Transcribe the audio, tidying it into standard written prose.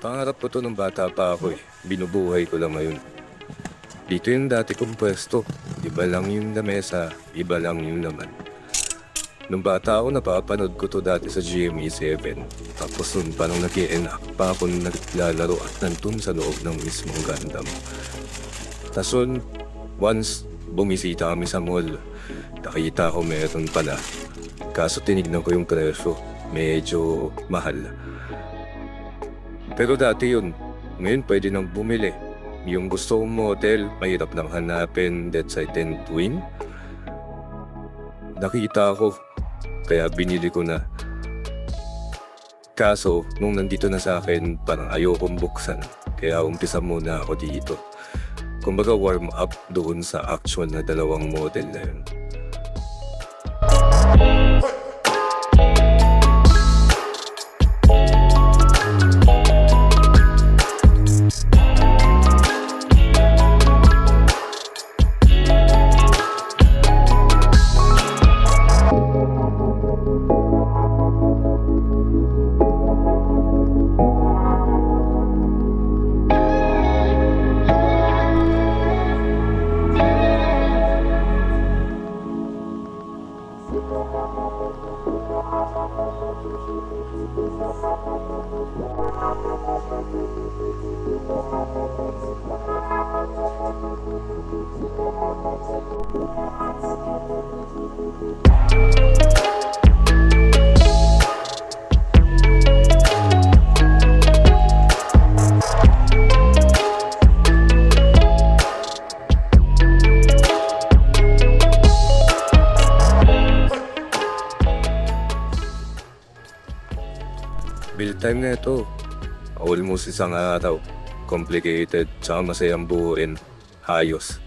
Pangarap ko to nung bata pa ako eh. Binubuhay ko lang ngayon. Dito yung dati kong pwesto. Iba lang yung lamesa, iba lang yung laman. Nung bata ako, napapanood ko to dati sa GMA7. Tapos nun parang nag-i-enact pa ako nung naglalaro at nandun sa loob ng mismong Gundam. Tapos nun, once bumisita kami sa mall, nakita ko meron pala. Kaso tinignan ko yung presyo, medyo mahal. Pero dati yun, ngayon pwede nang bumili. Yung gusto kong model, mahirap nang hanapin, that's I tend to win. Nakita ko, kaya binili ko na. Kaso, nung nandito na sa akin, parang ayokong buksan. Kaya umpisa muna ako dito. Kumbaga warm up doon sa actual na dalawang model na yun. Build time na ito. Almost isang araw. Complicated, tsaka masayang buuin. Hayos.